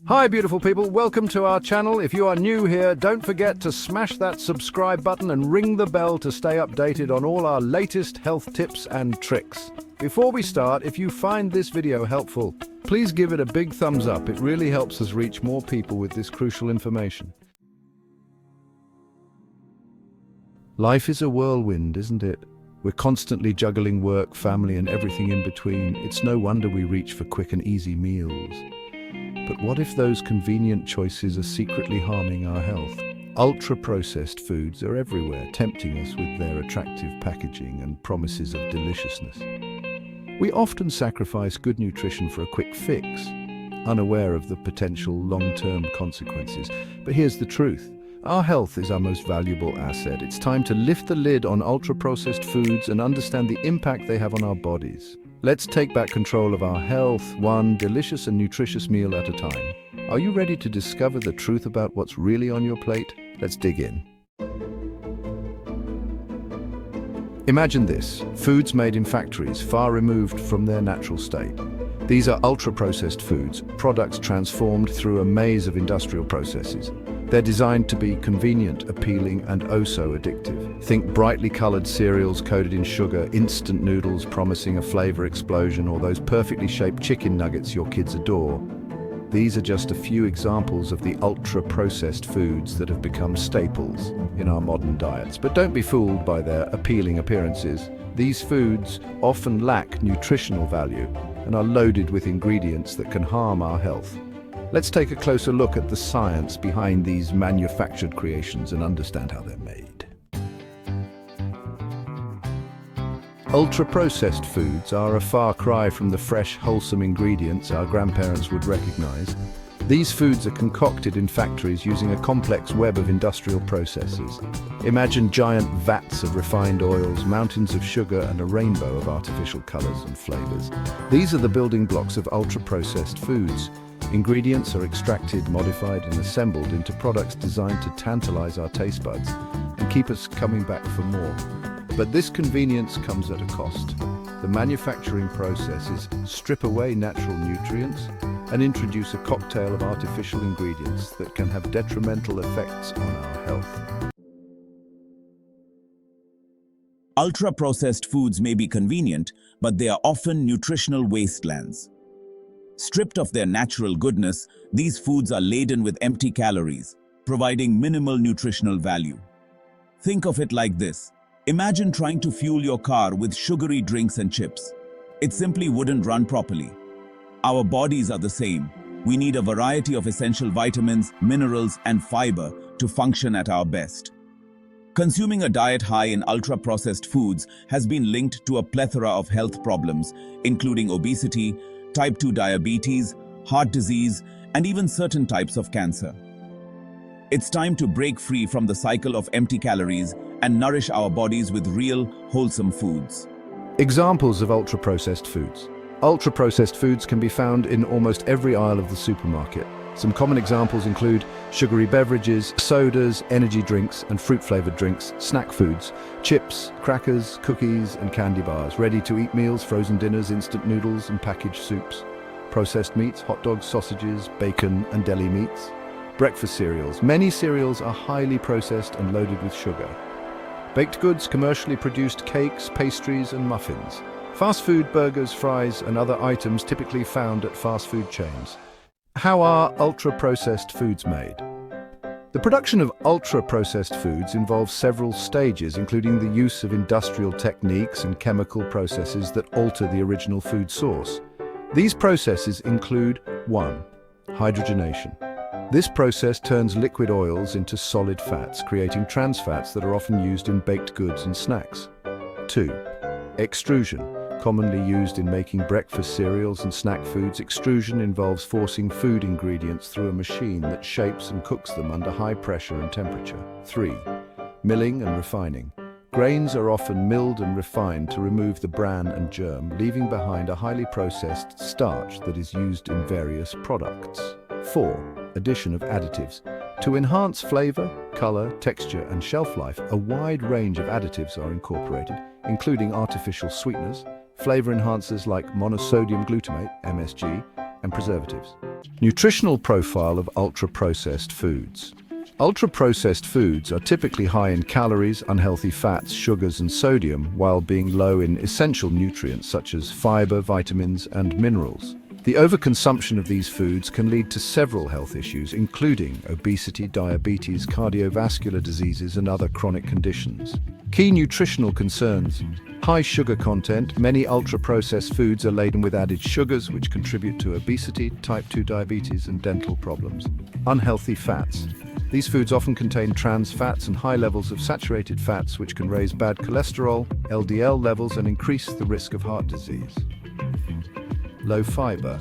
Hi beautiful people, welcome to our channel. If you are new here, don't forget to smash that subscribe button and ring the bell to stay updated on all our latest health tips and tricks. Before we start, if you find this video helpful, please give it a big thumbs up. It really helps us reach more people with this crucial information. Life is a whirlwind, isn't it? We're constantly juggling work, family, and everything in between. It's no wonder we reach for quick and easy meals. But what if those convenient choices are secretly harming our health? Ultra-processed foods are everywhere, tempting us with their attractive packaging and promises of deliciousness. We often sacrifice good nutrition for a quick fix, unaware of the potential long-term consequences. But here's the truth. Our health is our most valuable asset. It's time to lift the lid on ultra-processed foods and understand the impact they have on our bodies. Let's take back control of our health, one delicious and nutritious meal at a time. Are you ready to discover the truth about what's really on your plate? Let's dig in. Imagine this: foods made in factories far removed from their natural state. These are ultra-processed foods, products transformed through a maze of industrial processes. They're designed to be convenient, appealing, and oh so addictive. Think brightly colored cereals coated in sugar, instant noodles promising a flavor explosion, or those perfectly shaped chicken nuggets your kids adore. These are just a few examples of the ultra-processed foods that have become staples in our modern diets. But don't be fooled by their appealing appearances. These foods often lack nutritional value and are loaded with ingredients that can harm our health. Let's take a closer look at the science behind these manufactured creations and understand how they're made. Ultra-processed foods are a far cry from the fresh, wholesome ingredients our grandparents would recognize. These foods are concocted in factories using a complex web of industrial processes. Imagine giant vats of refined oils, mountains of sugar, and a rainbow of artificial colors and flavors. These are the building blocks of ultra-processed foods. Ingredients are extracted, modified, and assembled into products designed to tantalize our taste buds and keep us coming back for more. But this convenience comes at a cost. The manufacturing processes strip away natural nutrients and introduce a cocktail of artificial ingredients that can have detrimental effects on our health. Ultra-processed foods may be convenient, but they are often nutritional wastelands. Stripped of their natural goodness, these foods are laden with empty calories, providing minimal nutritional value. Think of it like this. Imagine trying to fuel your car with sugary drinks and chips. It simply wouldn't run properly. Our bodies are the same. We need a variety of essential vitamins, minerals, and fiber to function at our best. Consuming a diet high in ultra-processed foods has been linked to a plethora of health problems, including obesity, type 2 diabetes, heart disease, and even certain types of cancer. It's time to break free from the cycle of empty calories and nourish our bodies with real, wholesome foods. Examples of ultra-processed foods. Ultra-processed foods can be found in almost every aisle of the supermarket. Some common examples include sugary beverages, sodas, energy drinks, and fruit-flavored drinks, snack foods, chips, crackers, cookies, and candy bars, ready-to-eat meals, frozen dinners, instant noodles, and packaged soups, processed meats, hot dogs, sausages, bacon, and deli meats, breakfast cereals. Many cereals are highly processed and loaded with sugar. Baked goods, commercially produced cakes, pastries, and muffins. Fast food, burgers, fries, and other items typically found at fast food chains. How are ultra-processed foods made? The production of ultra-processed foods involves several stages, including the use of industrial techniques and chemical processes that alter the original food source. These processes include 1. Hydrogenation. This process turns liquid oils into solid fats, creating trans fats that are often used in baked goods and snacks. 2. Extrusion. Commonly used in making breakfast cereals and snack foods, extrusion involves forcing food ingredients through a machine that shapes and cooks them under high pressure and temperature. 3. Milling and refining. Grains are often milled and refined to remove the bran and germ, leaving behind a highly processed starch that is used in various products. 4. Addition of additives. To enhance flavor, color, texture, and shelf life, a wide range of additives are incorporated, including artificial sweeteners, flavor enhancers like monosodium glutamate, MSG, and preservatives. Nutritional profile of ultra-processed foods. Ultra-processed foods are typically high in calories, unhealthy fats, sugars, and sodium, while being low in essential nutrients such as fiber, vitamins, and minerals. The overconsumption of these foods can lead to several health issues, including obesity, diabetes, cardiovascular diseases, and other chronic conditions. Key nutritional concerns. High sugar content. Many ultra-processed foods are laden with added sugars, which contribute to obesity, type 2 diabetes, and dental problems. Unhealthy fats. These foods often contain trans fats and high levels of saturated fats, which can raise bad cholesterol, LDL levels, and increase the risk of heart disease. Low fiber.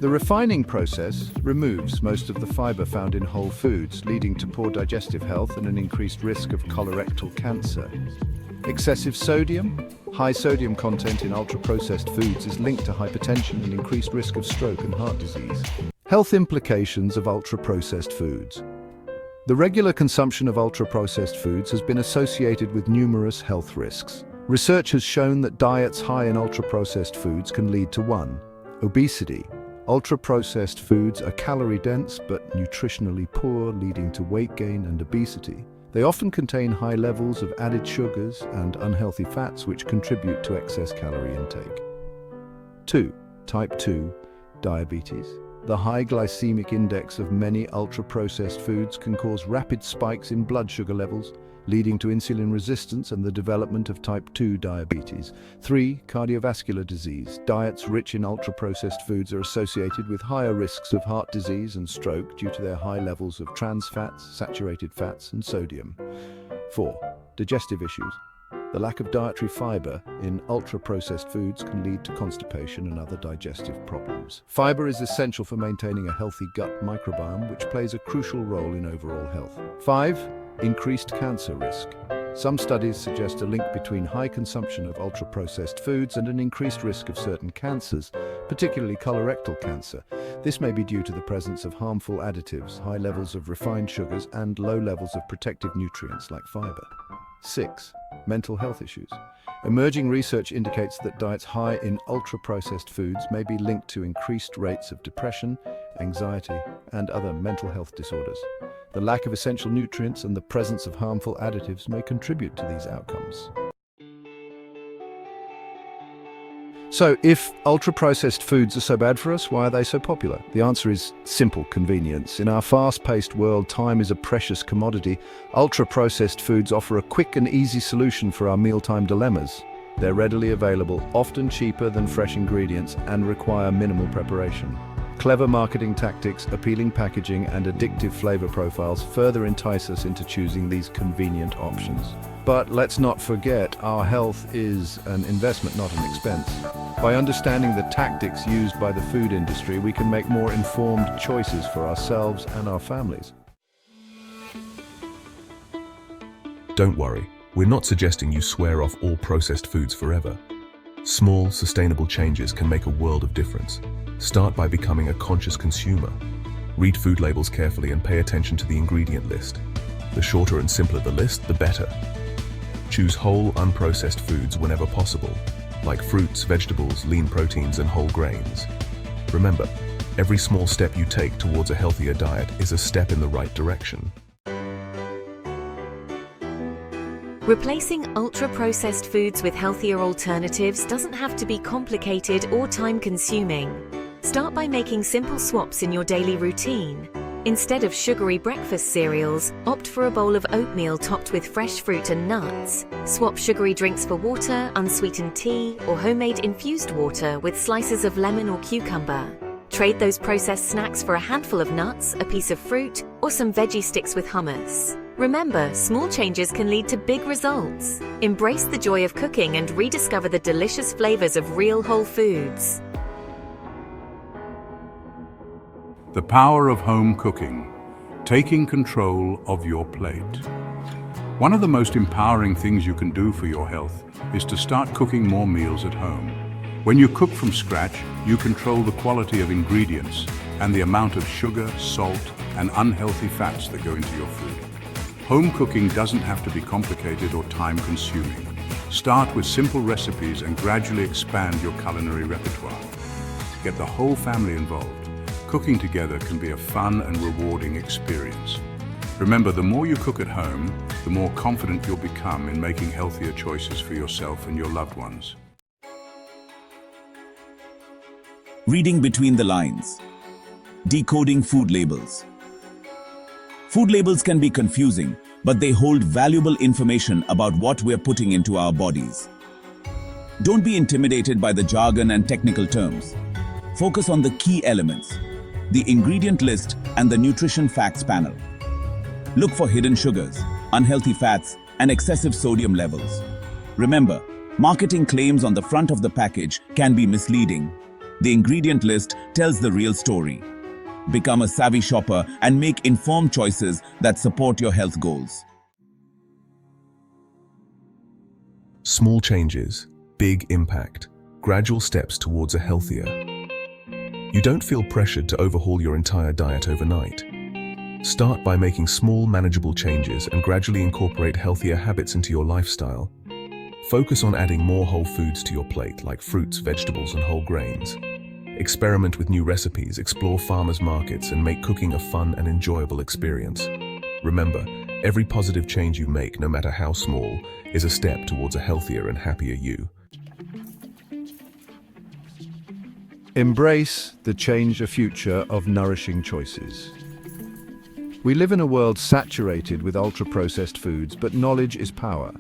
The refining process removes most of the fiber found in whole foods, leading to poor digestive health and an increased risk of colorectal cancer. Excessive sodium. High sodium content in ultra-processed foods is linked to hypertension and increased risk of stroke and heart disease. Health implications of ultra-processed foods. The regular consumption of ultra-processed foods has been associated with numerous health risks. Research has shown that diets high in ultra-processed foods can lead to 1. Obesity. Ultra-processed foods are calorie-dense but nutritionally poor, leading to weight gain and obesity. They often contain high levels of added sugars and unhealthy fats, which contribute to excess calorie intake. 2. Type 2 diabetes. The high glycemic index of many ultra-processed foods can cause rapid spikes in blood sugar levels, leading to insulin resistance and the development of type 2 diabetes. 3. Cardiovascular disease. Diets rich in ultra-processed foods are associated with higher risks of heart disease and stroke due to their high levels of trans fats, saturated fats, and sodium. 4. Digestive issues. The lack of dietary fiber in ultra-processed foods can lead to constipation and other digestive problems. Fiber is essential for maintaining a healthy gut microbiome, which plays a crucial role in overall health. 5. Increased cancer risk. Some studies suggest a link between high consumption of ultra-processed foods and an increased risk of certain cancers, particularly colorectal cancer. This may be due to the presence of harmful additives, high levels of refined sugars, and low levels of protective nutrients like fiber. 6. Mental health issues. Emerging research indicates that diets high in ultra-processed foods may be linked to increased rates of depression, anxiety, and other mental health disorders. The lack of essential nutrients and the presence of harmful additives may contribute to these outcomes. So, if ultra-processed foods are so bad for us, why are they so popular? The answer is simple: convenience. In our fast-paced world, time is a precious commodity. Ultra-processed foods offer a quick and easy solution for our mealtime dilemmas. They're readily available, often cheaper than fresh ingredients, and require minimal preparation. Clever marketing tactics, appealing packaging, and addictive flavor profiles further entice us into choosing these convenient options. But let's not forget, our health is an investment, not an expense. By understanding the tactics used by the food industry, we can make more informed choices for ourselves and our families. Don't worry, we're not suggesting you swear off all processed foods forever. Small, sustainable changes can make a world of difference. Start by becoming a conscious consumer. Read food labels carefully and pay attention to the ingredient list. The shorter and simpler the list, the better. Choose whole, unprocessed foods whenever possible, like fruits, vegetables, lean proteins, and whole grains. Remember, every small step you take towards a healthier diet is a step in the right direction. Replacing ultra-processed foods with healthier alternatives doesn't have to be complicated or time-consuming. Start by making simple swaps in your daily routine. Instead of sugary breakfast cereals, opt for a bowl of oatmeal topped with fresh fruit and nuts. Swap sugary drinks for water, unsweetened tea, or homemade infused water with slices of lemon or cucumber. Trade those processed snacks for a handful of nuts, a piece of fruit, or some veggie sticks with hummus. Remember, small changes can lead to big results. Embrace the joy of cooking and rediscover the delicious flavors of real whole foods. The power of home cooking, taking control of your plate. One of the most empowering things you can do for your health is to start cooking more meals at home. When you cook from scratch, you control the quality of ingredients and the amount of sugar, salt, and unhealthy fats that go into your food. Home cooking doesn't have to be complicated or time-consuming. Start with simple recipes and gradually expand your culinary repertoire. Get the whole family involved. Cooking together can be a fun and rewarding experience. Remember, the more you cook at home, the more confident you'll become in making healthier choices for yourself and your loved ones. Reading between the lines. Decoding food labels. Food labels can be confusing, but they hold valuable information about what we're putting into our bodies. Don't be intimidated by the jargon and technical terms. Focus on the key elements, the ingredient list and the nutrition facts panel. Look for hidden sugars, unhealthy fats, and excessive sodium levels. Remember, marketing claims on the front of the package can be misleading. The ingredient list tells the real story. Become a savvy shopper and make informed choices that support your health goals. Small changes, big impact, gradual steps towards a healthier. You don't feel pressured to overhaul your entire diet overnight. Start by making small, manageable changes and gradually incorporate healthier habits into your lifestyle. Focus on adding more whole foods to your plate, like fruits, vegetables, and whole grains. Experiment with new recipes, explore farmers' markets, and make cooking a fun and enjoyable experience. Remember, every positive change you make, no matter how small, is a step towards a healthier and happier you. Embrace the change a future of nourishing choices. We live in a world saturated with ultra-processed foods, but knowledge is power.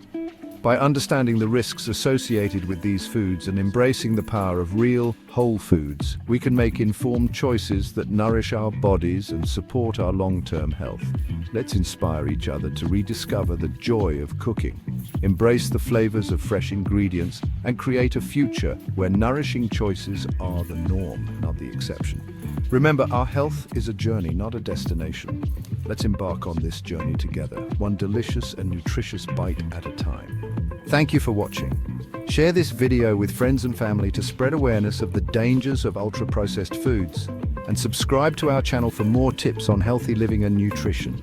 By understanding the risks associated with these foods and embracing the power of real, whole foods, we can make informed choices that nourish our bodies and support our long-term health. Let's inspire each other to rediscover the joy of cooking, embrace the flavors of fresh ingredients, and create a future where nourishing choices are the norm, not the exception. Remember, our health is a journey, not a destination. Let's embark on this journey together, one delicious and nutritious bite at a time. Thank you for watching. Share this video with friends and family to spread awareness of the dangers of ultra-processed foods, and subscribe to our channel for more tips on healthy living and nutrition.